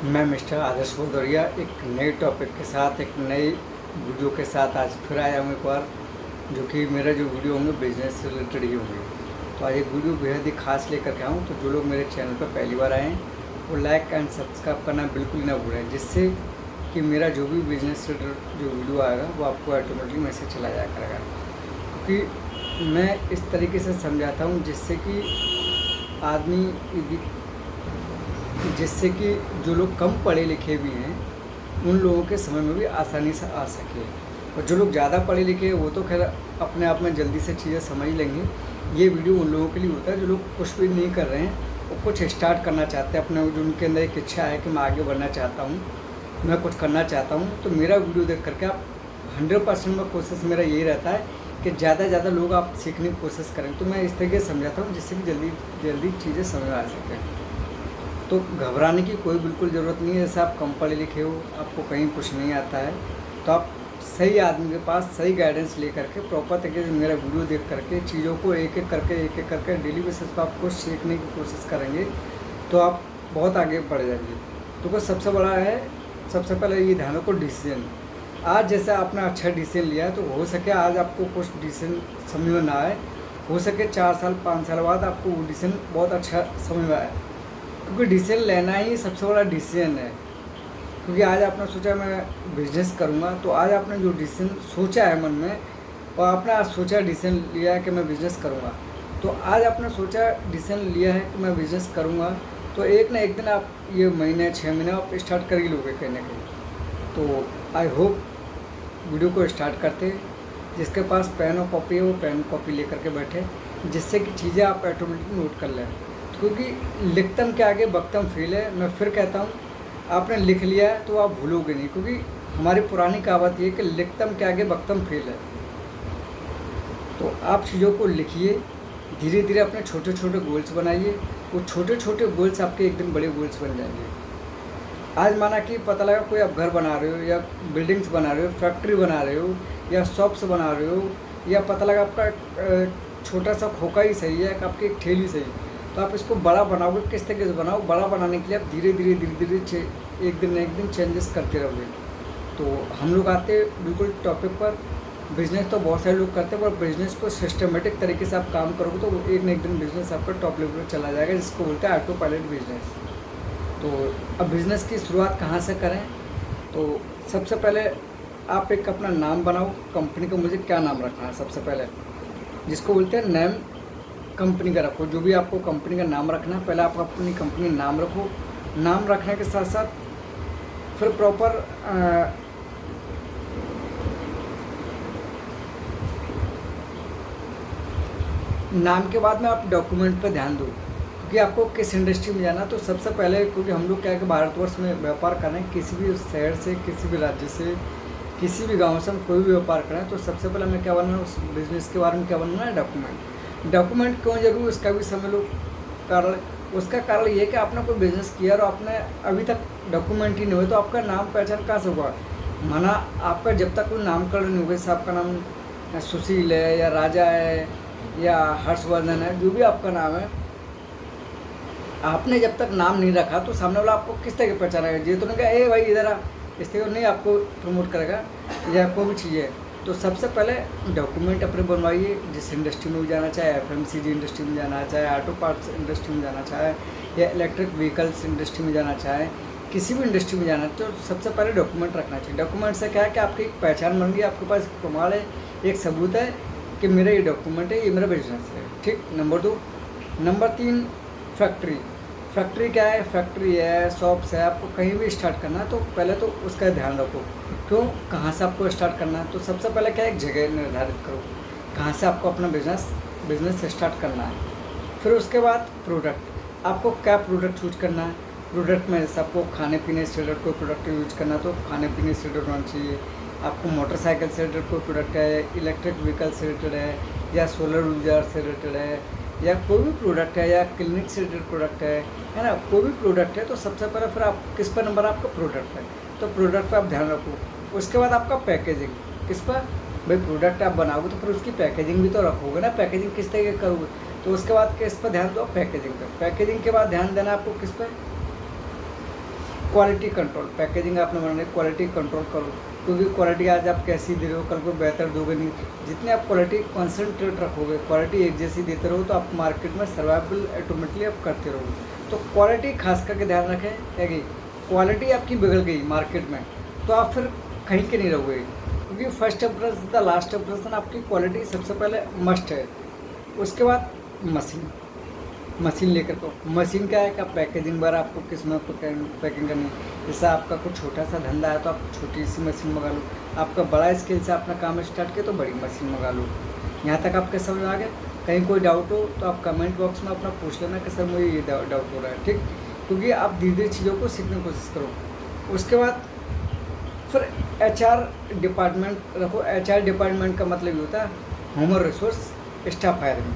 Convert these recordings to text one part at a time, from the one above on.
मैं मिस्टर आदर्श भदौरिया एक नए टॉपिक के साथ एक नई वीडियो के साथ आज फिर आया हूँ एक बार, जो कि मेरा जो वीडियो होंगे बिजनेस से रिलेटेड ही होंगे। तो आज एक वीडियो बेहद ही खास लेकर के आऊँ। तो जो लोग मेरे चैनल पर पहली बार आए हैं वो लाइक एंड सब्सक्राइब करना बिल्कुल ना भूलें, जिससे कि मेरा जो भी बिजनेस से रिलेटेड जो वीडियो आएगा वो आपको ऑटोमेटिकली मैसेज चला जाया करेगा। क्योंकि मैं इस तरीके से समझाता हूँ जिससे कि जिससे कि जो लोग कम पढ़े लिखे भी हैं उन लोगों के समय में भी आसानी से आ सके, और जो लोग ज़्यादा पढ़े लिखे हैं वो तो खैर अपने आप में जल्दी से चीज़ें समझ लेंगे। ये वीडियो उन लोगों के लिए होता है जो लोग कुछ भी नहीं कर रहे हैं, वो कुछ स्टार्ट करना चाहते हैं अपने, जो उनके अंदर एक इच्छा है कि मैं आगे बढ़ना चाहता हूँ, मैं कुछ करना चाहता हूँ। तो मेरा वीडियो देख करके आप 100% में कोशिश मेरा यही रहता है कि ज़्यादा से ज़्यादा लोग आप सीखने की कोशिश करें। तो मैं इस तरीके से समझाता हूँ जिससे कि जल्दी जल्दी चीज़ें समझ में आ सकें। तो घबराने की कोई बिल्कुल ज़रूरत नहीं है। जैसे आप कम पढ़े लिखे हो, आपको कहीं कुछ नहीं आता है, तो आप सही आदमी के पास सही गाइडेंस ले करके प्रॉपर तरीके से मेरा वीडियो देख करके चीज़ों को एक एक करके डेली बेसिस पर आपको सीखने की कोशिश करेंगे तो आप बहुत आगे बढ़ जाएंगे। तो कुछ सबसे बड़ा है, सबसे पहले ये ध्यान रखो डिसीजन। आज जैसे आपने अच्छा डिसीजन लिया है तो हो सके आज आपको कुछ डिसीजन समझ में ना आए, हो सके 4 साल 5 साल बाद आपको वो डिसीजन बहुत अच्छा समझ में आए, क्योंकि डिसीजन लेना ही सबसे बड़ा डिसीजन है। क्योंकि आज आपने सोचा मैं बिजनेस करूंगा, तो आज आपने जो डिसीजन सोचा है मन में और आपने आज सोचा डिसीजन लिया है कि मैं बिज़नेस करूंगा, तो आज आपने सोचा डिसीजन लिया है कि मैं बिज़नेस करूंगा, तो एक ना एक दिन आप ये महीने 6 महीने आप स्टार्ट कर ही लोगे कहीं ना कहीं। तो आई होप वीडियो को स्टार्ट करते, जिसके पास पेन और कॉपी है वो पेन कॉपी लेकर के बैठे, जिससे कि चीज़ें आप ऑटोमेटिक नोट कर लें। क्योंकि लिखतम के आगे बख्तम फेल है। मैं फिर कहता हूँ, आपने लिख लिया है तो आप भूलोगे नहीं, क्योंकि हमारी पुरानी कहावत ये है कि लिखतम के आगे बख्तम फेल है। तो आप चीज़ों को लिखिए, धीरे धीरे अपने छोटे छोटे गोल्स बनाइए, वो छोटे छोटे गोल्स आपके एक दिन बड़े गोल्स बन जाएंगे। आज माना कि पता लगा कोई आप घर बना रहे हो या बिल्डिंग्स बना रहे हो, फैक्ट्री बना रहे हो या शॉप्स बना रहे हो, या पता लगा आपका छोटा सा खोखा ही सही है, आपकी एक ठेली सही, तो आप इसको बड़ा बनाओगे। किस तरीके से बनाओ? बड़ा बनाने के लिए आप धीरे धीरे एक दिन चेंजेस करते रहोगे। तो हम लोग आते हैं बिल्कुल टॉपिक पर। बिज़नेस तो बहुत सारे लोग करते हैं, पर बिज़नेस को सिस्टमेटिक तरीके से आप काम करोगे तो एक न एक दिन बिज़नेस आपका टॉप लेवल पर चला जाएगा, जिसको बोलते हैं ऑटो पायलट बिज़नेस। तो अब बिज़नेस की शुरुआत कहाँ से करें? तो सबसे पहले आप एक अपना नाम बनाओ कंपनी का। मुझे क्या नाम रखना है? सबसे पहले जिसको बोलते हैं नेम कंपनी का रखो। जो भी आपको कंपनी का नाम रखना है, पहले आप अपनी कंपनी नाम रखो। नाम रखने के साथ साथ फिर प्रॉपर नाम के बाद में आप डॉक्यूमेंट पर ध्यान दो, क्योंकि आपको किस इंडस्ट्री में जाना। तो सबसे पहले, क्योंकि हम लोग क्या है कि भारतवर्ष में व्यापार करें, किसी भी शहर से, किसी भी राज्य से, किसी भी गांव से हम कोई भी व्यापार करें, तो सबसे पहले हमें क्या बनना है, उस बिज़नेस के बारे में क्या बनना है? डॉक्यूमेंट। डॉक्यूमेंट क्यों जरूरी, उसका भी समझ लो कारण। उसका कारण ये है कि आपने कोई बिज़नेस किया और आपने अभी तक डॉक्यूमेंट ही नहीं हुए, तो आपका नाम पहचान कहाँ से होगा? माना आपका जब तक कोई नामकरण नहीं हुआ, जैसे आपका नाम सुशील है या राजा है या हर्षवर्धन है, जो भी आपका नाम है, आपने जब तक नाम नहीं रखा तो सामने वाला आपको किस तरह की पहचानेगा? ये तो नहीं कहा ए भाई इधर आ, इस तरह नहीं आपको प्रमोट करेगा या कोई भी चीज़ है। तो सबसे पहले डॉक्यूमेंट अपने बनवाइए, जिस इंडस्ट्री में भी जाना चाहे, एफएमसीजी इंडस्ट्री में जाना चाहे, ऑटो पार्ट्स इंडस्ट्री में जाना चाहे, या इलेक्ट्रिक व्हीकल्स इंडस्ट्री में जाना चाहे, किसी भी इंडस्ट्री में जाना, तो सबसे पहले डॉक्यूमेंट रखना चाहिए। डॉक्यूमेंट से क्या है कि आपकी एक पहचान बन गई, आपके पास प्रमाण है, एक सबूत है कि मेरा ये डॉक्यूमेंट है, ये मेरा बिजनेस है। ठीक, नंबर 2। Number 3, factory. फैक्ट्री क्या है? फैक्ट्री है, शॉप्स है, आपको कहीं भी स्टार्ट करना है तो पहले तो उसका ध्यान रखो। क्यों, कहाँ से आपको स्टार्ट करना है? तो सबसे पहले क्या है, एक जगह निर्धारित करो कहाँ से आपको अपना बिजनेस स्टार्ट करना है। फिर उसके बाद प्रोडक्ट, आपको क्या प्रोडक्ट यूज करना है? प्रोडक्ट में जैसे आपको खाने पीने से रिलेटेड कोई प्रोडक्ट यूज करना है तो खाने पीने से रिलेटेड होना चाहिए। आपको मोटरसाइकिल से रिलेटेड कोई प्रोडक्ट है, इलेक्ट्रिक व्हीकल से रिलेटेड है, या सोलर ऊर्जा से रिलेटेड है, या कोई भी प्रोडक्ट है, या क्लिनिक से रिलेटेड प्रोडक्ट है ना, कोई भी प्रोडक्ट है, तो सबसे पहले फिर आप किस पर नंबर आपका प्रोडक्ट है, तो प्रोडक्ट पर आप ध्यान रखो। उसके बाद आपका पैकेजिंग, किस पर? भाई प्रोडक्ट आप बनाओगे तो फिर उसकी पैकेजिंग भी तो रखोगे ना, पैकेजिंग किस तरह की करोगे, तो उसके बाद किस पर ध्यान दो? पैकेजिंग पर। पैकेजिंग के बाद ध्यान देना आपको किस पर? क्वालिटी कंट्रोल, पैकेजिंग आपने बनानी है, क्वालिटी कंट्रोल करो, क्योंकि क्वालिटी आज आप कैसी दे रहे हो कल को बेहतर दोगे नहीं। जितने आप क्वालिटी कॉन्सेंट्रेट रखोगे, क्वालिटी एक जैसी देते रहो, तो आप मार्केट में सर्वाइवल ऑटोमेटिकली आप करते रहोगे। तो क्वालिटी खास करके ध्यान रखें है कि क्वालिटी आपकी बिगड़ गई मार्केट में तो आप फिर कहीं के नहीं रहोगे, क्योंकि फर्स्ट इंप्रेशन था लास्ट इंप्रेशन, आपकी क्वालिटी सबसे पहले मस्ट है। उसके बाद मशीन लेकर को, मशीन क्या है कि आप पैकेजिंग बार आपको किस में पैकिंग करनी है। जैसे आपका कुछ छोटा सा धंधा है तो आप छोटी सी मशीन मंगा लो, आपका बड़ा स्केल से अपना काम स्टार्ट किया तो बड़ी मशीन मंगा लो। यहाँ तक आपके समझ में आ गया। कहीं कोई डाउट हो तो आप कमेंट बॉक्स में अपना पूछ लेना कि सर मुझे ये डाउट हो रहा है, ठीक। क्योंकि आप धीरे धीरे चीज़ों को सीखने की कोशिश करो। उसके बाद फिर HR डिपार्टमेंट रखो। HR डिपार्टमेंट का मतलब ये होता है ह्यूमन रिसोर्स स्टाफ हायरिंग।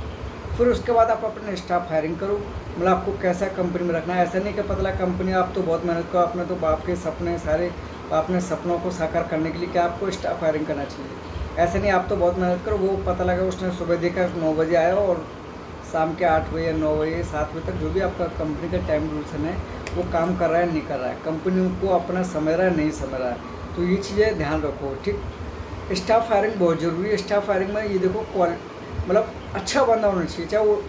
फिर उसके बाद आप अपने स्टाफ हायरिंग करो, मतलब आपको कैसा कंपनी में रखना है। ऐसा नहीं कि पतला कंपनी, आप तो बहुत मेहनत करो, आपने तो बाप के सपने सारे, अपने सपनों को साकार करने के लिए क्या आपको स्टाफ हायरिंग करना चाहिए। ऐसा नहीं आप तो बहुत मेहनत करो, वो पता लगा उसने सुबह देखा 9 बजे आया और शाम के 8 बजे 9 बजे 7 बजे तक जो भी आपका कंपनी का टाइम ड्यूरेशन है वो काम कर रहा है नहीं कर रहा है, कंपनी को अपना समझ रहा है नहीं समझ रहा है। तो ये चीज़ें ध्यान रखो, ठीक। स्टाफ हायरिंग बहुत ज़रूरी है। स्टाफ हायरिंग में ये देखो मतलब अच्छा बंदा होना चाहिए, चाहे वो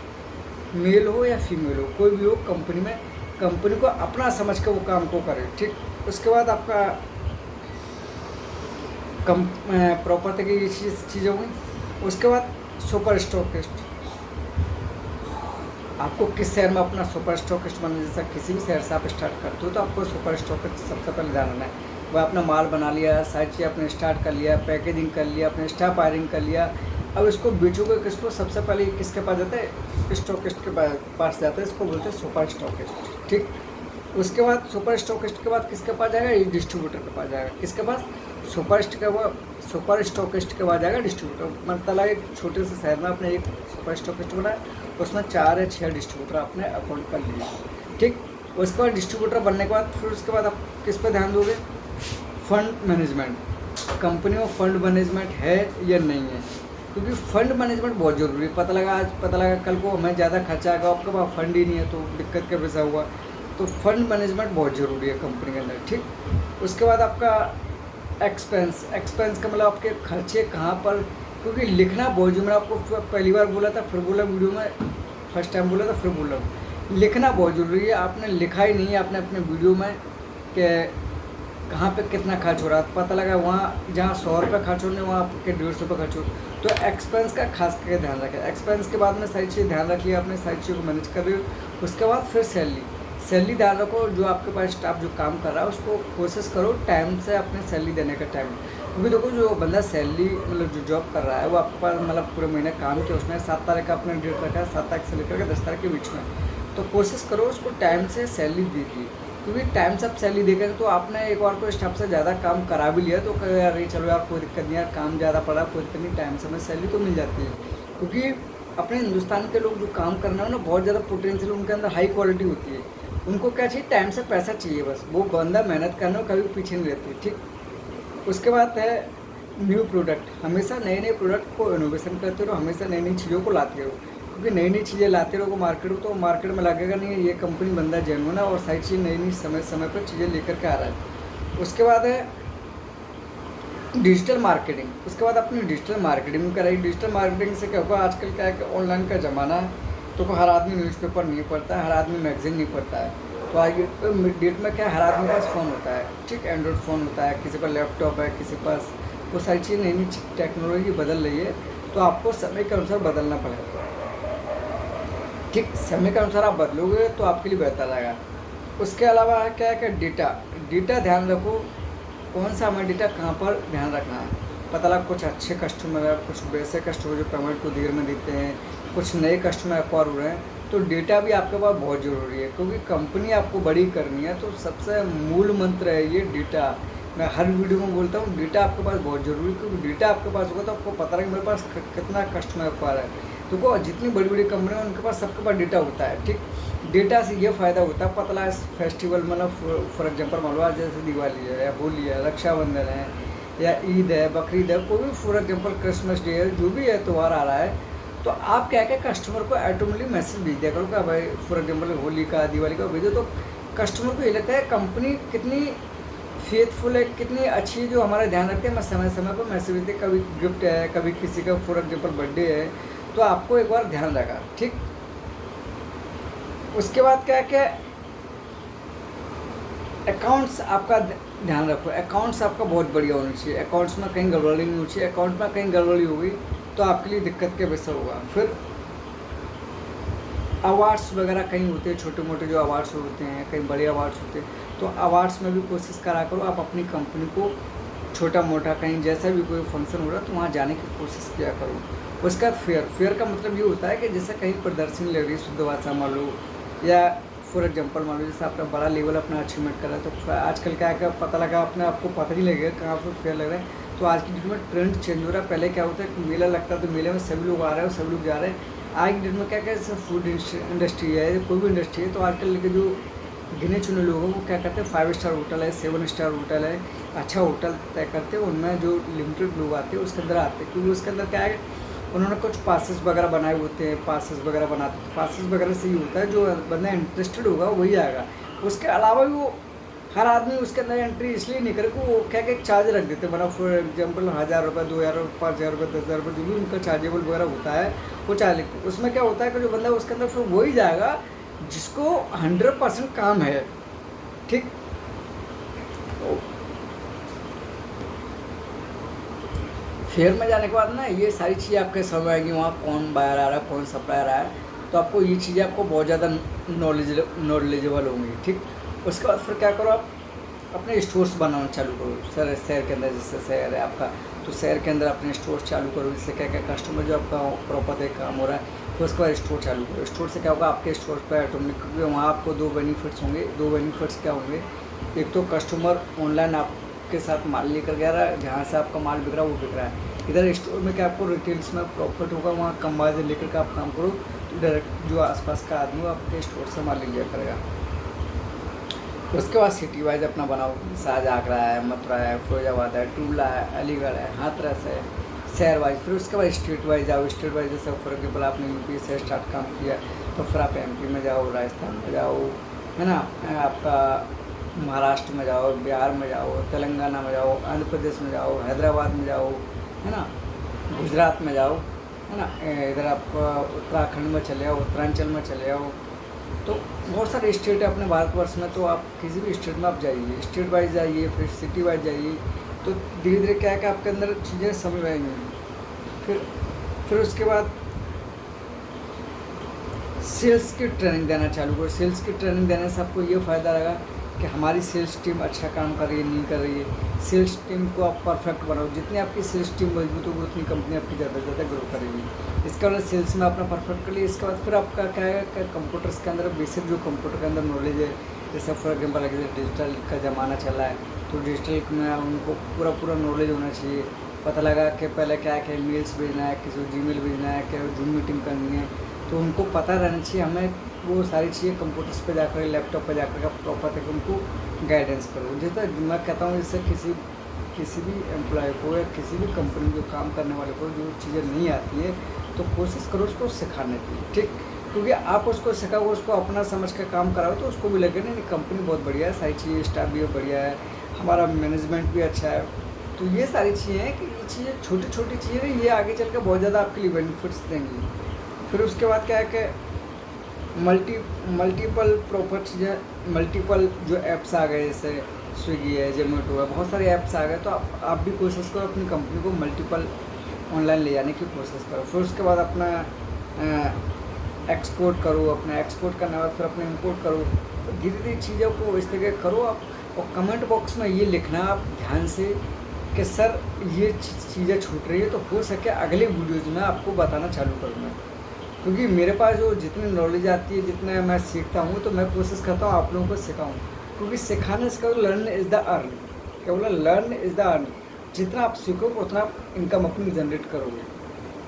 मेल हो या फीमेल हो, कोई भी हो कंपनी में, कंपनी को अपना समझ के वो काम को करे, ठीक। उसके बाद आपका प्रॉपर तरीके की चीज़ होगी। उसके बाद सुपर स्टॉकिस्ट, आपको किस शहर में अपना सुपर स्टॉकिस्ट बनना, जैसा किसी भी शहर से आप स्टार्ट करते हो तो आपको सुपर स्टॉकिस्ट सबसे पहले जानना है। वह अपना माल बना लिया, सारी चीज़ आपने स्टार्ट कर लिया, पैकेजिंग कर लिया, अपने स्टाफ हायरिंग कर लिया। अब इसको बेचोगे किसको, सबसे पहले किसके पास जाता है, स्टॉकिस्ट के पास जाता है, इसको बोलते हैं सुपर स्टॉकिस्ट, ठीक। उसके बाद सुपर स्टॉकिस्ट के बाद किसके पास जाएगा, ये डिस्ट्रीब्यूटर के पास जाएगा। किसके पास, सुपर स्टॉकिस्ट के बाद जाएगा डिस्ट्रीब्यूटर। मतलब एक छोटे से शहर में आपने एक सुपर स्टॉकिस्ट बनाया, उसमें 4 या 6 डिस्ट्रीब्यूटर आपने अपॉइंट कर लिए, ठीक। उसके बाद डिस्ट्रीब्यूटर बनने के बाद फिर उसके बाद आप किस पर ध्यान दोगे, फंड मैनेजमेंट। कंपनी में फंड मैनेजमेंट है या नहीं है, क्योंकि फंड मैनेजमेंट बहुत ज़रूरी है। पता लगा कल को हमें ज़्यादा खर्चा आएगा, आपके पास फंड ही नहीं है तो दिक्कत का पैसा हुआ। तो फंड मैनेजमेंट बहुत ज़रूरी है कंपनी के अंदर, ठीक। उसके बाद आपका एक्सपेंस का मतलब आपके खर्चे कहाँ पर, क्योंकि लिखना बहुत जरूरी। आपको पहली बार बोला था, फिर बोला वीडियो में, फर्स्ट टाइम बोला था फिर बोला, लिखना बहुत ज़रूरी है। आपने लिखा ही नहीं आपने अपने वीडियो में कि कहाँ पे कितना खर्च हो रहा है। पता लगा वहाँ जहाँ 100 रुपये खर्च होने वहाँ आपके 150 रुपये खर्च हो। तो एक्सपेंस का खास करके ध्यान रखें। एक्सपेंस के बाद में सारी चीज़ ध्यान रखिए, आपने सारी चीज़ों को मैनेज कर रहे हो। उसके बाद फिर सैलरी ध्यान रखो। जो आपके पास स्टाफ जो काम कर रहा है उसको कोशिश करो टाइम से अपने सैलरी देने का टाइम, क्योंकि देखो जो बंदा सैलरी मतलब जो जॉब कर रहा है वो आपके पास मतलब पूरे महीने काम किया, उसने 7 तारीख का अपना डेट रखा है, 7 तारीख से लेकर के 10 तारीख के बीच में। तो कोशिश करो उसको टाइम से सैलरी दीजिए, क्योंकि टाइम से आप सैलरी देकर तो आपने एक बार को स्टाफ से ज़्यादा काम करा भी लिया तो कहे यार चलो यार कोई दिक्कत नहीं, यार काम ज़्यादा पड़ा कोई दिक्कत नहीं, टाइम से हमें सैलरी तो मिल जाती है। क्योंकि अपने हिंदुस्तान के लोग जो काम करना है ना बहुत ज़्यादा पोटेंशियल उनके अंदर हाई क्वालिटी होती है। उनको क्या चाहिए, टाइम से पैसा चाहिए बस। वो बंदा मेहनत करने में कभी पीछे नहीं रहती, ठीक। उसके बाद है न्यू प्रोडक्ट। हमेशा नए नए प्रोडक्ट को इनोवेशन करते रहो, हमेशा नई नई चीज़ों को लाते रहो, क्योंकि नई नई चीज़ें लाते रहोगे मार्केट में तो मार्केट में लगेगा नहीं ये कंपनी बंदा जेन्युइन है और सारी चीज़ नई नई समय समय पर चीज़ें लेकर के आ रहा है। उसके बाद है डिजिटल मार्केटिंग। उसके बाद अपनी डिजिटल मार्केटिंग कराई। डिजिटल मार्केटिंग से क्या होगा, आजकल क्या है कि ऑनलाइन का ज़माना है तो हर आदमी न्यूज़पेपर नहीं पढ़ता है, हर आदमी मैगजीन नहीं पढ़ता है। तो आज डेट में क्या है, हर आदमी के पास फ़ोन होता है, ठीक। एंड्रॉयड फ़ोन होता है, किसी पर लैपटॉप है, किसी पास, वो सारी चीज़ नई नई टेक्नोलॉजी बदल रही है तो आपको समय के अनुसार बदलना पड़ेगा, ठीक। समय के अनुसार आप बदलोगे तो आपके लिए बेहतर रहेगा। उसके अलावा क्या है कि डेटा ध्यान रखो, कौन सा हमें डेटा कहाँ पर ध्यान रखना है। पता लगा कुछ अच्छे कस्टमर है, कुछ वैसे कस्टमर जो पेमेंट को देर में देते हैं, कुछ नए कस्टमर एक्वायर हो रहे हैं, तो डेटा भी आपके पास बहुत ज़रूरी है, क्योंकि कंपनी आपको बड़ी करनी है। तो सबसे मूल मंत्र है ये डेटा। मैं हर वीडियो में बोलता हूँ डेटा आपके पास बहुत ज़रूरी है, क्योंकि डेटा आपके पास होगा तो आपको पता लगे मेरे पास कितना कस्टमर एक्वायर है। तो जितनी बड़ी बड़ी कंपनी है उनके पास सबके पास डेटा होता है, ठीक। डेटा से ये फ़ायदा होता है, पता लगा फेस्टिवल मतलब फॉर एग्जांपल मान लो आज जैसे दिवाली है या होली है, रक्षाबंधन है या ईद है, बकरीद है, कोई भी फॉर एग्जांपल क्रिसमस डे है, जो भी है त्यौहार आ रहा है, तो आप क्या क्या कस्टमर को ऑटोमेटिकली मैसेज भेज दिया करो कि भाई फॉर एग्जांपल होली का दिवाली का भेजो, तो कस्टमर को ये लगता है कंपनी कितनी फेथफुल है, कितनी अच्छी है, जो हमारा ध्यान रखते हैं। मैं समय समय पर मैसेज देते, कभी गिफ्ट है, कभी किसी का फॉर एग्जाम्पल बर्थडे है, तो आपको एक बार ध्यान रखा, ठीक। उसके बाद क्या क्या अकाउंट्स आपका ध्यान रखो, अकाउंट्स आपका बहुत बढ़िया होना चाहिए, अकाउंट्स में कहीं गड़बड़ी नहीं होनी चाहिए। अकाउंट में कहीं गड़बड़ी हो गई तो आपके लिए दिक्कत का विषय होगा। फिर अवार्ड्स वगैरह कहीं होते हैं, छोटे मोटे जो अवार्ड्स होते हैं, कहीं बड़े अवार्ड्स होते हैं, तो अवार्ड्स में भी कोशिश करा करो आप अपनी कंपनी को छोटा मोटा कहीं जैसा भी कोई फंक्शन हो रहा है तो वहाँ जाने की कोशिश किया करो। उसका फेयर का मतलब ये होता है कि जैसे कहीं प्रदर्शनी लग रही है, शुद्ध भाषा मान लो, या फॉर एग्जाम्पल मान लो जैसे आपने बड़ा लेवल अपना अचीवमेंट करा है, तो आजकल क्या है पता लगा अपने आपको पता नहीं लगेगा कहाँ पर फेयर लग रहा है। तो आज की डेट में ट्रेंड चेंज हो रहा है। पहले क्या होता है कि मेला लगता है तो मेले में सभी लोग आ रहे हैं और सभी लोग जा रहे हैं। आज की डेट में क्या क्या जैसे फूड इंडस्ट्री है, कोई भी इंडस्ट्री है, तो आजकल के जो गिने चुने लोग हैं वो क्या करते हैं, 5 स्टार होटल है, 7 स्टार होटल है, अच्छा होटल तय करते हैं, उनमें जो लिमिटेड लोग आते हैं उसके अंदर आते हैं, क्योंकि उसके अंदर क्या है उन्होंने कुछ पासेस वगैरह बनाए होते हैं, पासेस वगैरह बनाते हैं। पासेस वगैरह से ही होता है जो बंदा इंटरेस्टेड होगा वही आएगा। उसके अलावा भी वो हर आदमी उसके अंदर एंट्री इसलिए नहीं करे कि वो क्या क्या चार्ज रख देते हैं, बना फॉर एग्जाम्पल 1000 रुपये, 2000 रुपये, 5000 रुपये, 10,000 रुपये, जो भी उनका चार्जेबल वगैरह होता है वो चार्ज लिखते हैं। उसमें क्या होता है कि जो बंदा उसके अंदर फिर वही जाएगा जिसको 100% काम है, ठीक। फेयर में जाने के बाद ना ये सारी चीज़ें आपके समझ आएंगी, वहाँ कौन बायर आ रहा है, कौन सप्लायर आ रहा है, तो आपको ये चीज़ें आपको बहुत ज़्यादा नॉलेजेबल होंगी, ठीक। उसके बाद फिर क्या करो, आप अपने स्टोर्स बनाना चालू करो। शहर के अंदर, जैसे शहर है आपका, तो शहर के अंदर अपने स्टोर्स चालू करो, जिससे क्या क्या कस्टमर जो आपका प्रॉपर काम हो रहा है, फिर उसके बाद स्टोर चालू करो। स्टोर से क्या होगा, आपके स्टोर पर ऑटोमेटिक, क्योंकि वहाँ आपको 2 बेनिफिट्स होंगे। 2 बेनिफिट्स क्या होंगे, एक तो कस्टमर ऑनलाइन आपके साथ माल लेकर गया रहा है, जहाँ से आपका माल बिक रहा है वो बिक रहा है। इधर स्टोर में क्या आपको रिटेल्स में प्रॉफिट होगा, वहाँ कम मार्जिन लेकर के आप काम करो तो डायरेक्ट जो आसपास का आदमी आपके स्टोर से माल ले लिया करेगा। उसके बाद सिटी वाइज अपना बनाओ, शाहजहाँ आगरा है, मथुरा है, फिरोजाबाद है, टूला है, अलीगढ़ है, हाथरस है, शहर वाइज। फिर उसके बाद स्टेट वाइज जाओ। स्टेट वाइज जैसे फॉर एग्जाम्पल आपने यूपी से स्टार्ट काम किया तो फिर आप एमपी में जाओ, राजस्थान में जाओ, है ना, आपका महाराष्ट्र में जाओ, बिहार में जाओ, तेलंगाना में जाओ, आंध्र प्रदेश में जाओ, हैदराबाद में जाओ, है ना, गुजरात में जाओ, है ना, इधर आप उत्तराखंड में चले जाओ, उत्तरांचल में चले जाओ। तो बहुत सारे स्टेट है अपने भारतवर्ष में, तो आप किसी भी स्टेट में आप जाइए, स्टेट वाइज जाइए, फिर सिटी वाइज जाइए, तो धीरे धीरे क्या है कि आपके अंदर चीज़ें समझ आएंगी। फिर उसके बाद सेल्स की ट्रेनिंग देना चालू करो। सेल्स की ट्रेनिंग देने से आपको ये फ़ायदा रहेगा कि हमारी सेल्स टीम अच्छा काम कर रही है, नहीं कर रही है। सेल्स टीम को आप परफेक्ट बनाओ, जितनी आपकी सेल्स टीम मजबूत होगी उतनी कंपनी आपकी ज़्यादा से ज़्यादा ग्रो करेगी। इसके बाद सेल्स में अपना परफेक्ट कर लिया। इसके बाद फिर आपका क्या है कि कंप्यूटर्स के अंदर बेसिक जो कंप्यूटर के अंदर नॉलेज है, जैसे फॉर एग्जाम्पल डिजिटल का ज़माना चला है तो डिजिटल में उनको पूरा नॉलेज होना चाहिए। पता लगा कि पहले क्या है कि मेल्स भेजना है, किसी को जीमेल भेजना है, क्या जूम मीटिंग करनी है, तो उनको पता रहना चाहिए। हमें वो सारी चीज़ें कंप्यूटर्स पे जाकर, लैपटॉप पे जाकर प्रॉपर तक उनको गाइडेंस करो। जैसे मैं कहता हूँ, जैसे किसी भी एम्प्लॉय को या किसी भी कंपनी में जो काम करने वाले को जो चीज़ें नहीं आती है तो कोशिश करो उसको सिखाने की, ठीक। क्योंकि आप उसको सिखाओ, उसको अपना समझ कर काम कराओ तो उसको भी लगे नहीं कंपनी बहुत बढ़िया है, सारी चीज़ें स्टाफ भी बढ़िया है, हमारा मैनेजमेंट भी अच्छा है। तो ये सारी चीज़ें हैं कि ये चीज़ें छोटी छोटी चीज़ें हैं, ये आगे चल कर बहुत ज़्यादा आपके लिए बेनिफिट्स देंगी। फिर उसके बाद क्या है कि मल्टीपल प्रॉपर चीज़ें, मल्टीपल जो ऐप्स आ गए, जैसे स्विगी है, जोमेटो है, बहुत सारे ऐप्स आ गए, तो आप भी कोशिश करो अपनी कंपनी को मल्टीपल ऑनलाइन ले जाने की कोशिश करो। फिर उसके बाद अपना एक्सपोर्ट करो, अपना एक्सपोर्ट करने के बाद फिर अपने इंपोर्ट करो। तो धीरे धीरे चीज़ों को इस तरह करो आप। और कमेंट बॉक्स में ये लिखना आप ध्यान से कि सर ये चीज़ें छूट रही है, तो हो सके अगले वीडियोज़ में आपको बताना चालू करूँगा। क्योंकि मेरे पास जो जितनी नॉलेज आती है, जितना मैं सीखता हूँ, तो मैं कोशिश करता हूँ आप लोगों को सिखाऊँ। क्योंकि सिखाने से क्या, लर्न इज़ द अर्न, क्या बोला, लर्न इज़ द अर्न। जितना आप सीखोगे उतना आप इनकम अपनी जनरेट करोगे,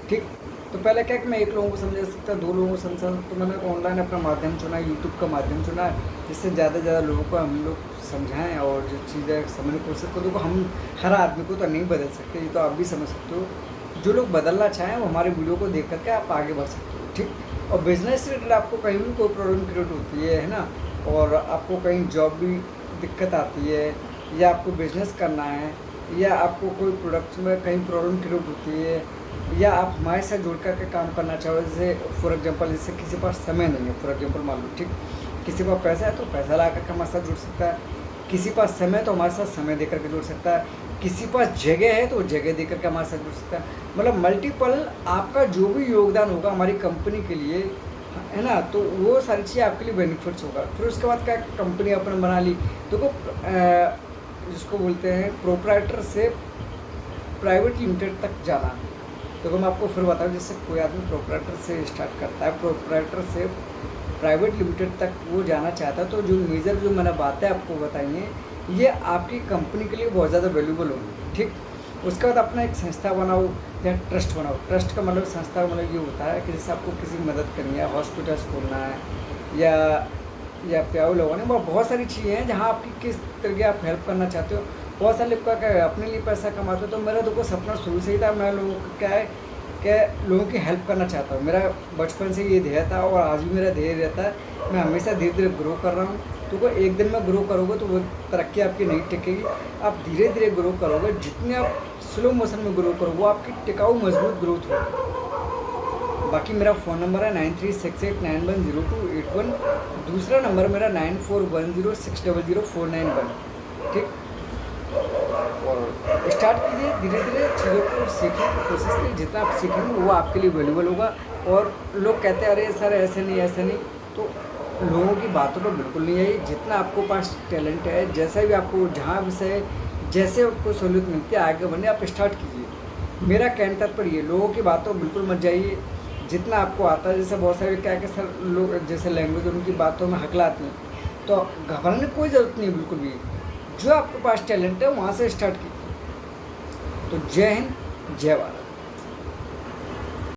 ठीक। तो पहले क्या कि मैं 1 लोगों को समझा सकता, 2 लोगों को समझा, तो मैंने ऑनलाइन अपना माध्यम चुना, यूट्यूब का माध्यम चुना, जिससे ज़्यादा से ज़्यादा लोगों को हम लोग समझाएं और जो चीज़ें समझने की कोशिश करो। देखो हम हर आदमी को तो नहीं बदल सकते, ये तो आप भी समझ सकते हो। जो लोग बदलना चाहें वो हमारे वीडियो को देख करके आप आगे बढ़ सकते हो, ठीक। और बिजनेस से रिलेटेड आपको कहीं भी कोई प्रॉब्लम क्रिएट होती है ना, और आपको कहीं जॉब भी दिक्कत आती है, या आपको बिज़नेस करना है, या आपको कोई प्रोडक्ट्स में कहीं प्रॉब्लम क्रिएट होती है, या आप हमारे साथ जुड़ कर के काम करना चाहो, जैसे फॉर एग्जांपल जैसे किसी के पास समय नहीं है, फॉर एग्जांपल मान लो, ठीक, किसी के पास पैसा है तो पैसा ला करके हमारे साथ जुड़ सकता है, किसी के पास समय है तो हमारे साथ समय दे करके जुड़ सकता है, किसी के पास जगह है तो वो जगह दे करके हमारे साथ जुड़ सकता है। मतलब मल्टीपल आपका जो भी योगदान होगा हमारी कंपनी के लिए, है ना, तो वो सारी चीज़ें आपके लिए बेनिफिट्स होगा। फिर उसके बाद क्या, कंपनी अपने बना ली, देखो जिसको बोलते हैं प्रोप्राइटर से प्राइवेट लिमिटेड तक जाना। तो मैं आपको फिर बताऊँ, जैसे कोई आदमी प्रोप्राइटर से स्टार्ट करता है, प्रोप्राइटर से प्राइवेट लिमिटेड तक वो जाना चाहता है, तो जो मेजर जो मैंने बातें आपको बताई हैं ये आपकी कंपनी के लिए बहुत ज़्यादा वैल्यूबल होगी, ठीक। उसके बाद अपना एक संस्था बनाओ या ट्रस्ट बनाओ। ट्रस्ट का मतलब, संस्था का मतलब ये होता है कि जैसे आपको किसी की मदद करनी है, हॉस्पिटल्स खोलना है, या प्याऊ लगवाने, बहुत सारी चीज़ें हैं जहाँ आपकी किस तरह की आप हेल्प करना चाहते हो। बहुत सारे लोग क्या है अपने लिए पैसा कमाते हो, तो मेरा देखो सपना शुरू से ही था, मैं लोगों को क्या है कि लोगों की हेल्प करना चाहता हूँ। मेरा बचपन से ये ध्येय था और आज भी मेरा ध्येय रहता है। मैं हमेशा धीरे धीरे ग्रो कर रहा हूँ, तो कोई एक दिन में ग्रो करोगे तो वो तरक्की आपकी नहीं टिकेगी। आप धीरे धीरे ग्रो करोगे, जितने आप स्लो मोशन में ग्रो करोगे वो आपकी टिकाऊ मजबूत ग्रोथ होगी। बाकी मेरा फ़ोन नंबर है 9368910281। दूसरा नंबर मेरा 9410600491, ठीक। और स्टार्ट कीजिए, धीरे धीरे चीज़ों को सीखने की कोशिश कीजिए। जितना आप सीखेंगे वो आपके लिए वैल्यूबल होगा। और लोग कहते हैं अरे सर ऐसे नहीं ऐसे नहीं, तो लोगों की बातों पर बिल्कुल नहीं आई। जितना आपको पास टैलेंट है, जैसा भी आपको जहाँ विषय जैसे आपको सहूलियत मिलती है आगे बढ़ने, आप स्टार्ट कीजिए। मेरा कहने तात्पर्य ये, लोगों की बातों बिल्कुल मत जाइए। जितना आपको आता है, जैसे बहुत सारे क्या कि सर लोग जैसे लैंग्वेज उनकी बातों में हकलाती हैं, तो घबराने की कोई ज़रूरत नहीं है बिल्कुल भी। जो आपके पास टैलेंट है वहाँ से स्टार्ट कीजिए। तो जय हिंद, जय भारत।